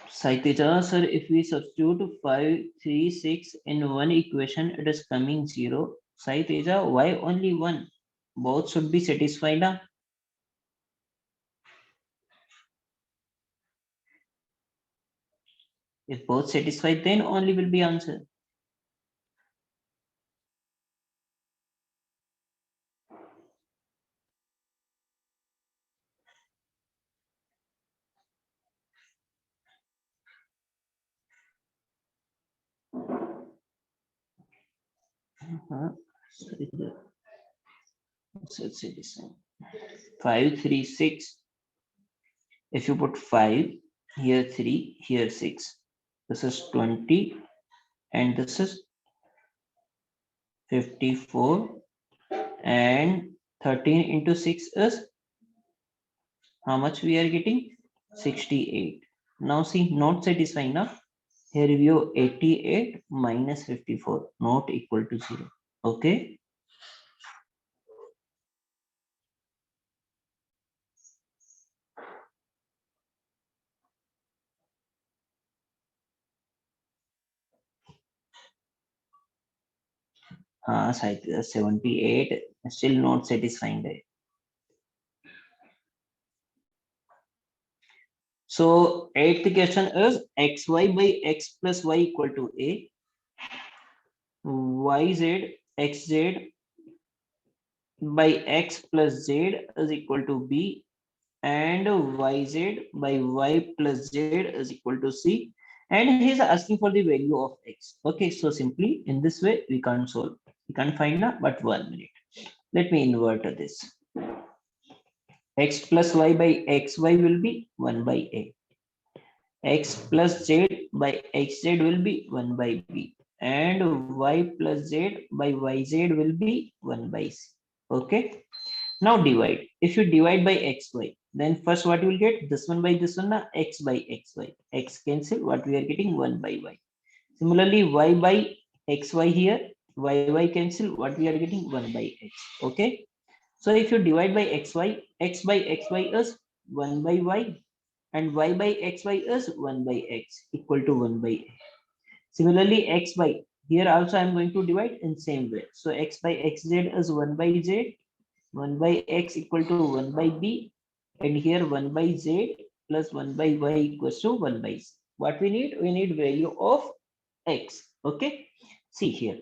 Saitija sir, if we substitute 5, 3, 6 in one equation, it is coming 0. Saitija, why only one? Both should be satisfied. Huh? If both satisfied, then only will be answer. So it's satisfied. 5, 3, 6. If you put 5, here 3, here 6. This is 20 and this is 54 and 13 into 6 is how much we are getting? 68. Now see, not satisfying now. Here we have 88 minus 54, not equal to 0. Okay. Side 78 still not satisfying. So eighth question is xy by x plus y equal to a, yz xz by x plus z is equal to b, and yz by y plus z is equal to c, and he is asking for the value of x. Okay, so simply in this way we can't solve. We can't find out, but 1 minute. Let me invert this. X plus y by xy will be 1 by a. X plus z by xz will be 1 by b, and y plus z by yz will be 1 by c. Okay. Now divide. If you divide by xy, then first what you will get? This one by this one, x by xy. X cancel, what we are getting? 1 by y. Similarly, y by xy here, y cancel, what we are getting? 1 by x. Okay. So if you divide by xy, x by xy is 1 by y, and y by xy is 1 by x equal to 1 by a. Similarly, x by here also I am going to divide in same way. So x by xz is 1 by z, 1 by x equal to 1 by b, and here 1 by z plus 1 by y equals to 1 by c. What we need? We need value of x. Okay. See here.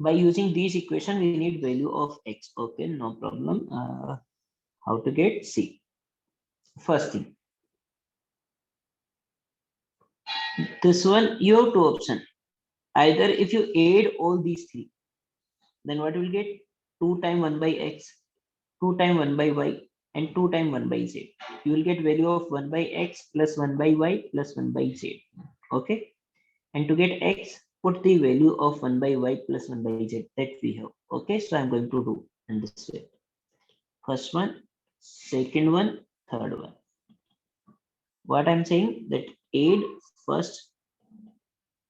By using these equation, we need value of x. Okay, no problem. How to get C? First thing, this one you have two options. Either if you add all these three, then what you will get? 2 times 1 by x, 2 times 1 by y, and 2 times 1 by z. You will get value of 1 by x plus 1 by y plus 1 by z. Okay. And to get x, put the value of 1 by y plus 1 by z that we have. Okay. So I'm going to do in this way. First one, second one, third one. What I'm saying that add first,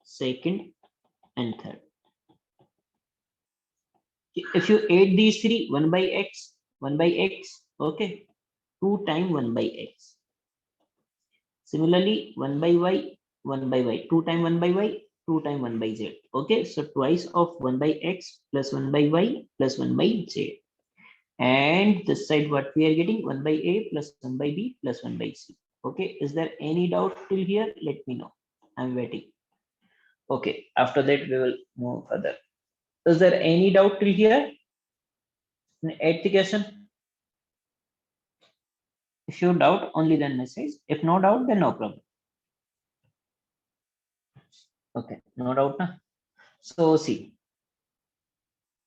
second, and third. if you add these three, 1 by x, 1 by x, okay, 2 times 1 by x. Similarly, 1 by y, 1 by y, 2 times 1 by y, 2 times 1 by z. Okay, so twice of 1 by x plus 1 by y plus 1 by z. And this side what we are getting, 1 by a plus 1 by b plus 1 by c. Okay, is there any doubt till here? Let me know. I'm waiting. Okay, after that we will move further. Is there any doubt till here? Eighth question. If you doubt, only then message. If no doubt, then no problem. Okay, no doubt na. So see,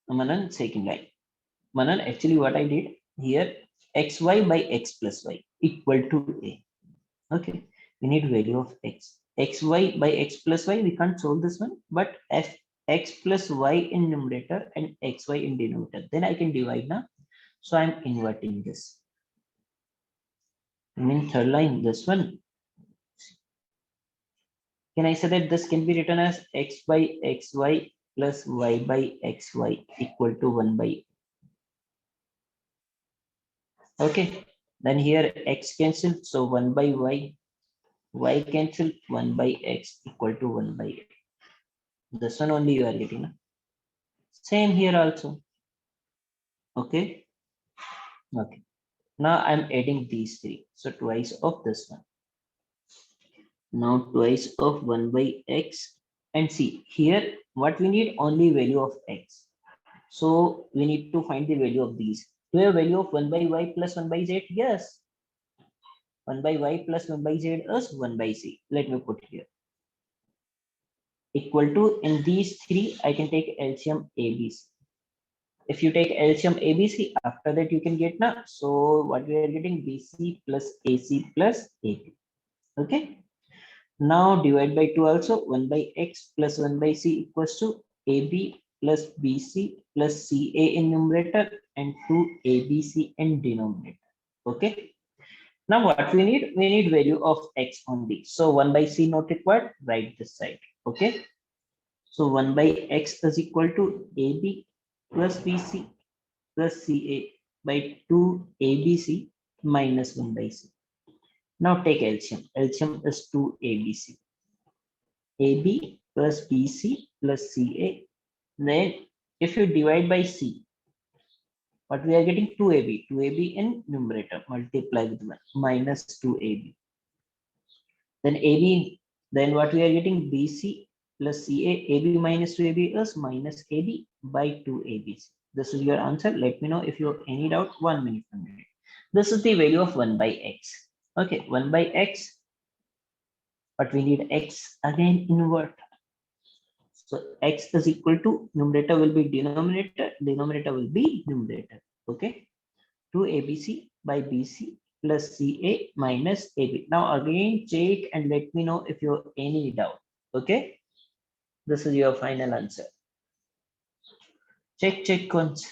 Manan second line. Manan, actually what I did here, xy by x plus y equal to a. Okay, we need value of x. Xy by x plus y, we can't solve this one, but f x plus y in numerator and xy in denominator. Then I can divide now. So I'm inverting this. I mean third line, this one. Can I say that this can be written as x by xy plus y by xy equal to 1 by. Okay, then here x cancel, so 1 by y cancel, 1 by x equal to 1 by. This one only you are getting. Same here also. Okay. Okay. Now I'm adding these three. So twice of this one. Now twice of 1 by x. And see here what we need, only value of x. So we need to find the value of these. Do you have value of 1 by y plus 1 by z? Yes. 1 by y plus 1 by z is 1 by c. Let me put here. Equal to, in these three, I can take LCM ABC. If you take LCM ABC, after that you can get now. So what we are getting, BC plus AC plus AP. Okay. Now divide by 2 also, 1 by x plus 1 by c equals to AB plus BC plus CA in numerator and 2ABC in denominator. Okay. Now what we need value of x only. So 1 by c not required, write this side. Okay. So 1 by x is equal to AB plus BC plus CA by 2 ABC minus 1 by C. Now take LCM. LCM is 2 ABC. AB plus BC plus CA. Then if you divide by C, what we are getting, 2AB. 2AB in numerator, multiply with 1 minus 2AB. Then AB, then what we are getting, BC plus CA, AB minus 2AB is minus AB by 2ABC. This is your answer. Let me know if you have any doubt. 1 minute. This is the value of 1 by x. Okay, 1 by x, but we need x again invert. So x is equal to, numerator will be denominator, denominator will be numerator. Okay, 2ABC by BC plus CA minus AB. Now again check and let me know if you have any doubt. Okay, this is your final answer. Check once.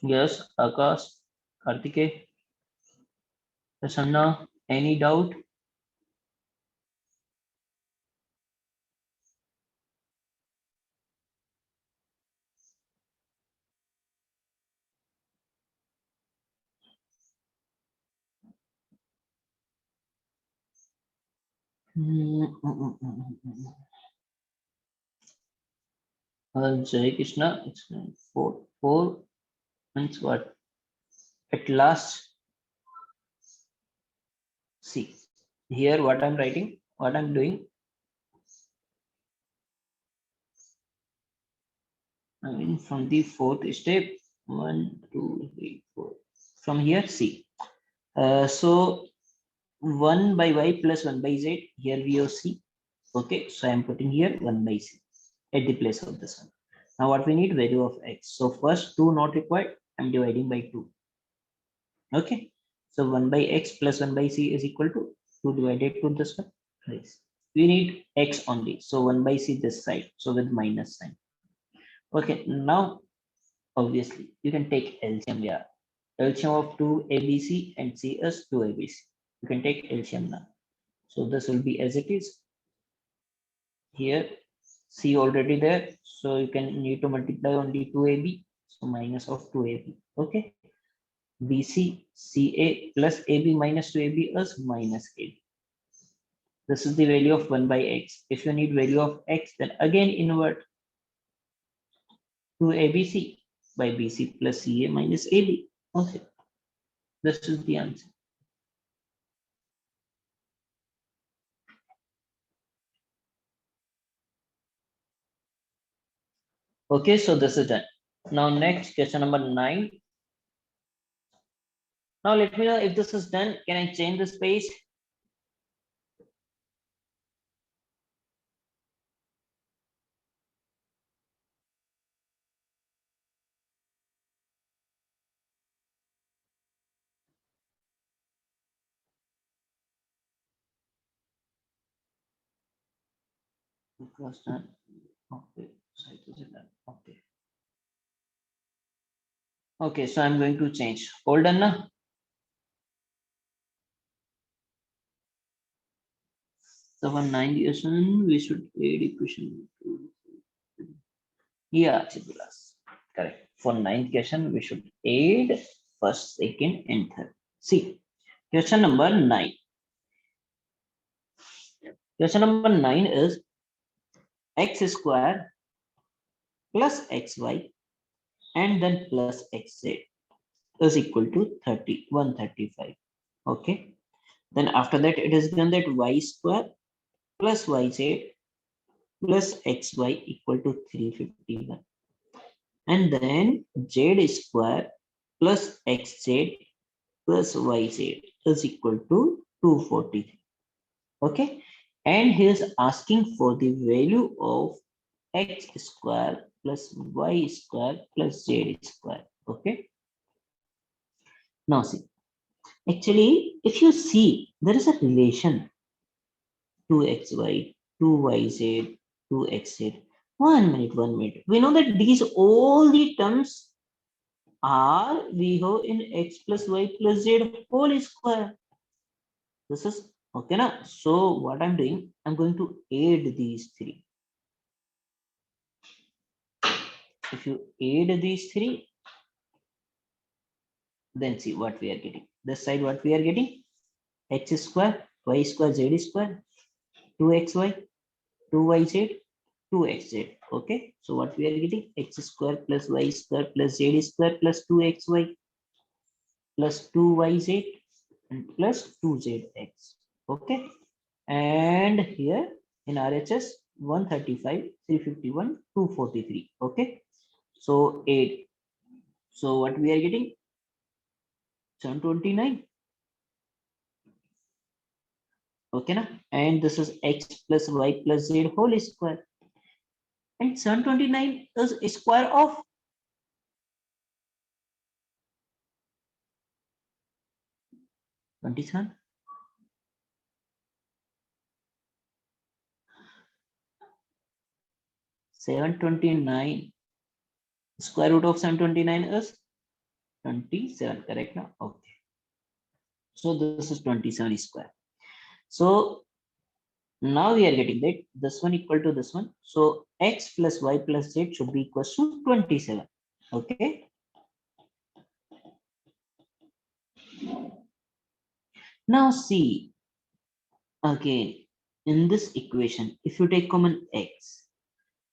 Yes, Akash, Kartike, Prasanna, any doubt? Jai Krishna, it's 4 means what? At last, see here what I'm writing, what I'm doing. I mean from the fourth step, 1, 2, 3, 4. From here, see. So 1 by y plus 1 by z, here we have c. Okay, so I'm putting here 1 by c at the place of this one. Now what we need, value of x. So first 2 not required, I'm dividing by 2. Okay, so 1 by x plus 1 by c is equal to 2 divided to this one. Nice. We need x only, so 1 by c this side, so with minus sign. Okay, now obviously you can take LCM. Yeah, LCM of 2 ABC and C is 2 ABC. You can take LCM now. So this will be as it is. Here C already there, so you can need to multiply only 2AB, so minus of 2AB. Okay, BC CA plus AB minus 2AB is minus AB. This is the value of 1 by x. If you need value of x, then again invert 2ABC by BC plus CA minus AB. Okay, this is the answer. Okay, so this is done. Now next question number 9. Now let me know if this is done. Can I change the space? Because done. Okay, so it is done. Okay. Okay, so I'm going to change. All done now? So for 9 question, we should add equation. Yeah, Chibulas. Correct. For 9th question, we should add first, second, and third. See, question number 9. Question number 9 is x square plus xy and then plus xz is equal to 135. Okay. Then after that, it is given that y square plus yz plus xy equal to 351. And then z square plus xz plus yz is equal to 243. Okay. And he is asking for the value of x square plus y square plus z square. Okay. Now see, actually, if you see, there is a relation 2xy, 2yz, 2xz. 1 minute. We know that these all the terms are we have in x plus y plus z whole square. This is okay now. So what I'm doing, I'm going to add these three. If you add these three, then see what we are getting. This side what we are getting, x square, y square, z square, 2xy, 2yz, 2xz. Okay, so what we are getting, x square plus y square plus z square plus 2xy plus 2yz and plus 2zx. Okay, and here in RHS 135, 351, 243. Okay, so 8. So what we are getting, 729. Okay, na? And this is x plus y plus z whole square. And 729 is a square of 27. 729 square root of 729 is 27, correct now? Okay, so this is 27 square. So now we are getting that this one equal to this one, so x plus y plus z should be equal to 27. Okay, now see again in this equation, if you take common x,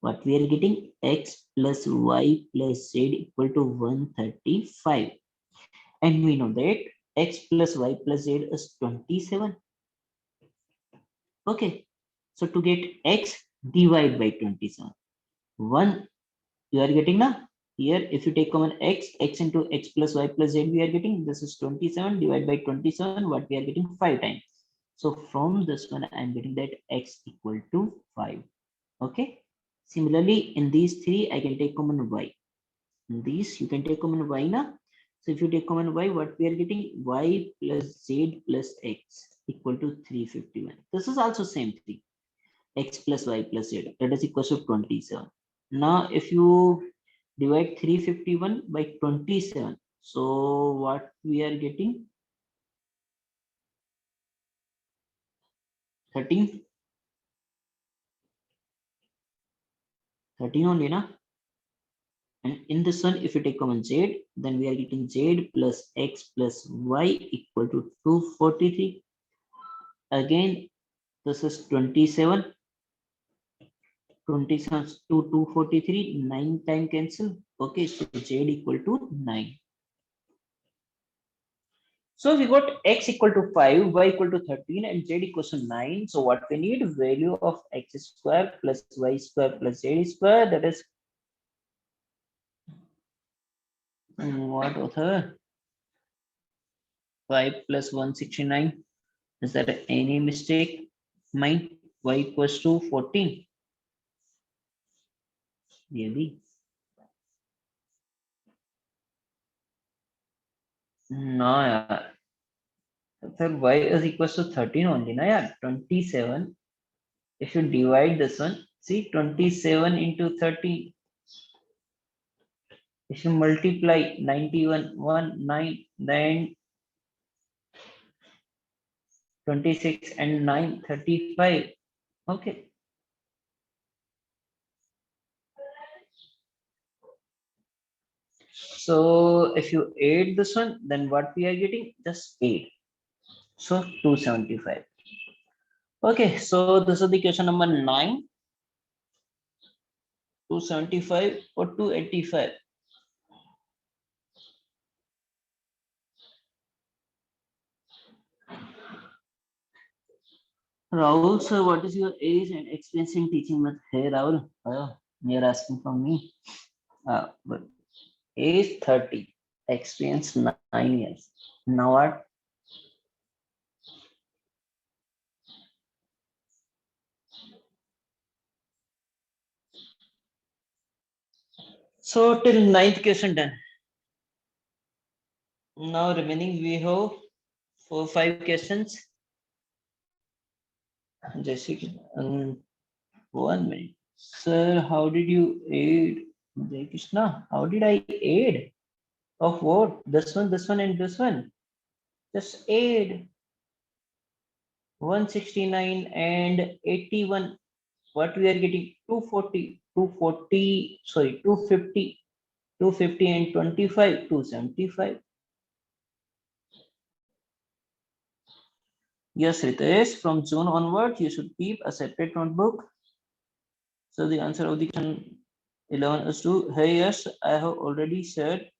what we are getting, x plus y plus z equal to 135, and we know that x plus y plus z is 27. Okay, so to get x, divide by 27. 1 you are getting now. Here, if you take common x into x plus y plus z, we are getting this is 27 divided by 27. What we are getting 5 times. So from this one, I am getting that x equal to 5. Okay. Similarly, in these three, I can take common y. In these, you can take common y now. So if you take common y, what we are getting, y plus z plus x equal to 351. This is also same thing, x plus y plus z, that is equal to 27. Now if you divide 351 by 27, so what we are getting, 13. 13 only, na? And in this one, if you take common z, then we are getting z plus x plus y equal to 243. Again, this is 27. 27 to 243, 9 time cancel. Okay, so z equal to 9. So we got x equal to 5, y equal to 13, and z equals to 9. So what we need? Value of x square plus y square plus z square. That is what author? 5 plus 169. Is there any mistake? Mine y equals to 14. Really? No, yeah. Sir, y is equals to 13 only, na? Yeah, 27. If you divide this one, see 27 into 30. If you multiply 91, 1, 9, then 26 and 9, 35. Okay. So if you add this one, then what we are getting? Just 8. So 275. Okay, so this is the question number 9. 275 or 285. Rahul sir, what is your age and experience in teaching math? Hey Rahul, you're asking from me. But age 30, experience 9 years. Now what? So till 9th question done. Now remaining we have 4-5 questions. Jessica, 1 minute. Sir, how did you aid? Jai Krishna, how did I aid? Of what? This one, and this one. Just aid. 169 and 81. What we are getting? 240, 240, sorry, 250, 250 and 25, 275. Yes, Ritesh, from June onward, you should keep a separate notebook. So the answer of the question 11 is 2. Hey, yes, I have already said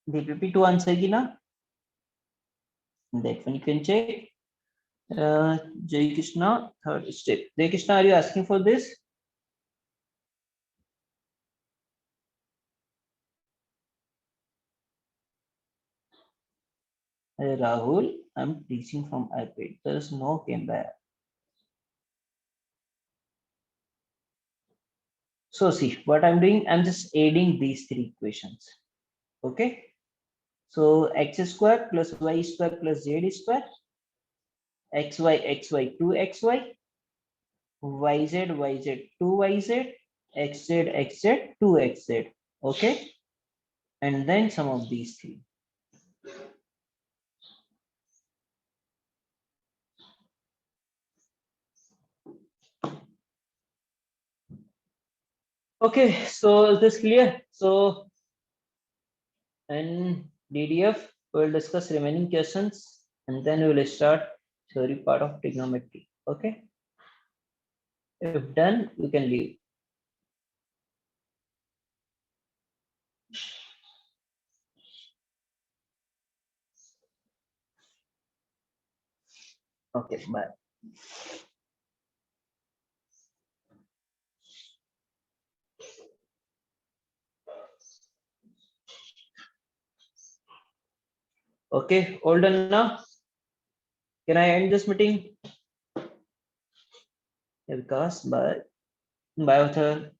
DPP 2 answer ki na? That one you can check. Jai Krishna, third step. Jai Krishna, are you asking for this? Hey, Rahul, I'm teaching from iPad. There is no camera. So see, what I'm doing, I'm just adding these 3 equations. Okay. So x square plus y square plus z square, xy, 2xy, yz, 2yz, xz, 2xz. Okay. And then some of these 3. Okay, so is this clear? So in DDF, we'll discuss remaining questions and then we will start theory part of trigonometry. Okay. If done, you can leave. Okay, bye. Okay, all done now. Can I end this meeting? Yeah, because bye. Bye, author.